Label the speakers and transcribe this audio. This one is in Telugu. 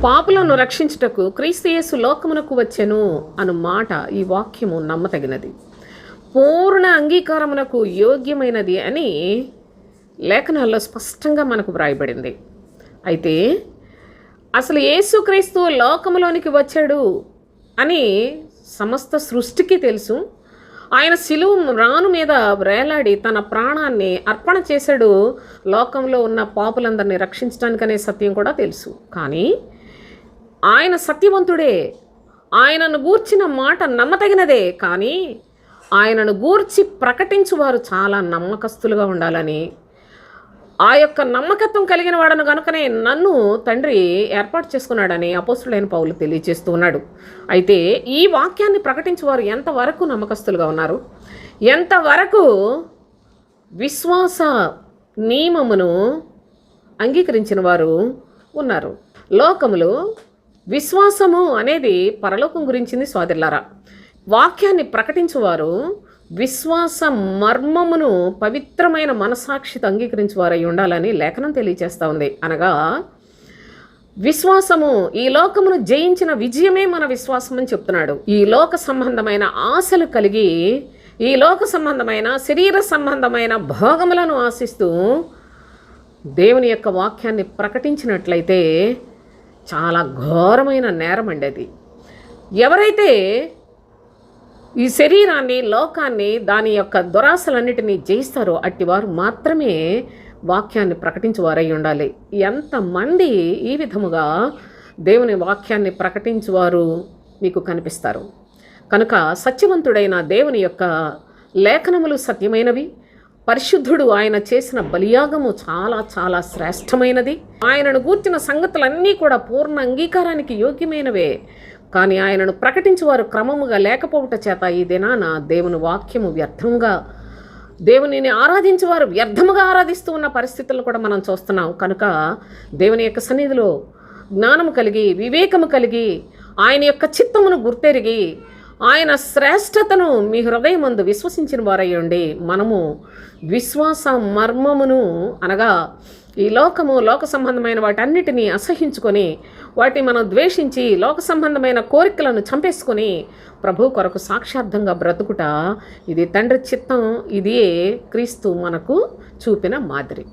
Speaker 1: పాపులను రక్షించుటకు క్రీస్తు యేసు లోకమునకు వచ్చెను అను మాట ఈ వాక్యము నమ్మతగినది, పూర్ణ అంగీకారమునకు యోగ్యమైనది అని లేఖనాల్లో స్పష్టంగా మనకు వ్రాయబడింది. అయితే అసలు యేసుక్రీస్తు లోకములోనికి వచ్చాడు అని సమస్త సృష్టికి తెలుసు. ఆయన శిలువ రాను మీద వేలాడి తన ప్రాణాన్ని అర్పణ చేశాడు లోకంలో ఉన్న పాపులందరినీ రక్షించడానికనే సత్యం కూడా తెలుసు. కానీ ఆయన సత్యవంతుడే, ఆయనను గూర్చిన మాట నమ్మతగినదే. కానీ ఆయనను గూర్చి ప్రకటించువారు చాలా నమ్మకస్తులుగా ఉండాలని, ఆ యొక్క నమ్మకత్వం కలిగిన వాడను కనుకనే నన్ను తండ్రి ఏర్పాటు చేసుకున్నాడని అపోస్తుడైన పౌలు తెలియజేస్తూ ఉన్నాడు. అయితే ఈ వాక్యాన్ని ప్రకటించేవారు ఎంతవరకు నమ్మకస్తులుగా ఉన్నారు, ఎంతవరకు విశ్వాస నియమమును అంగీకరించిన వారు ఉన్నారు? లోకములు విశ్వాసము అనేది పరలోకం గురించింది సోదరులారా. వాక్యాన్ని ప్రకటించువారు విశ్వాస మర్మమును పవిత్రమైన మనసాక్షితో అంగీకరించేవారై ఉండాలని లేఖనం తెలియజేస్తూ ఉంది. అనగా విశ్వాసము ఈ లోకమును జయించిన విజయమే మన విశ్వాసం అని చెప్తున్నాడు. ఈ లోక సంబంధమైన ఆశలు కలిగి, ఈ లోక సంబంధమైన శరీర సంబంధమైన భోగములను ఆశిస్తూ దేవుని యొక్క వాక్యాన్ని ప్రకటించినట్లయితే చాలా ఘోరమైన నేరం అండి అది. ఎవరైతే ఈ శరీరాన్ని, లోకాన్ని, దాని యొక్క దురాశలన్నిటినీ జయిస్తారో అట్టివారు మాత్రమే వాక్యాన్ని ప్రకటించువారై ఉండాలి. ఎంతమంది ఈ విధముగా దేవుని వాక్యాన్ని ప్రకటించువారు మీకు కనిపిస్తారు? కనుక సత్యవంతుడైన దేవుని యొక్క లేఖనములు సత్యమైనవి, పరిశుద్ధుడు ఆయన చేసిన బలియాగము చాలా చాలా శ్రేష్టమైనది, ఆయనను గూర్చిన సంగతులన్నీ కూడా పూర్ణ అంగీకారానికి యోగ్యమైనవే. కానీ ఆయనను ప్రకటించేవారు క్రమముగా లేకపోవట చేత ఈ దినాన దేవుని వాక్యము వ్యర్థంగా, దేవునిని ఆరాధించేవారు వ్యర్థముగా ఆరాధిస్తూ ఉన్న పరిస్థితులను కూడా మనం చూస్తున్నాం. కనుక దేవుని యొక్క సన్నిధిలో జ్ఞానము కలిగి, వివేకము కలిగి, ఆయన యొక్క చిత్తమును గుర్తెరిగి, ఆయన శ్రేష్టతను మీ హృదయమందు విశ్వసించిన వారై ఉండి, మనము విశ్వాస మర్మమును అనగా ఈ లోకము, లోక సంబంధమైన వాటన్నిటినీ అసహించుకొని, వాటిని మనం ద్వేషించి, లోక సంబంధమైన కోరికలను చంపేసుకొని ప్రభు కొరకు సాక్షార్థంగా బ్రతుకుట, ఇది తండ్రి చిత్తం. ఇదే క్రీస్తు మనకు చూపిన మాదిరి.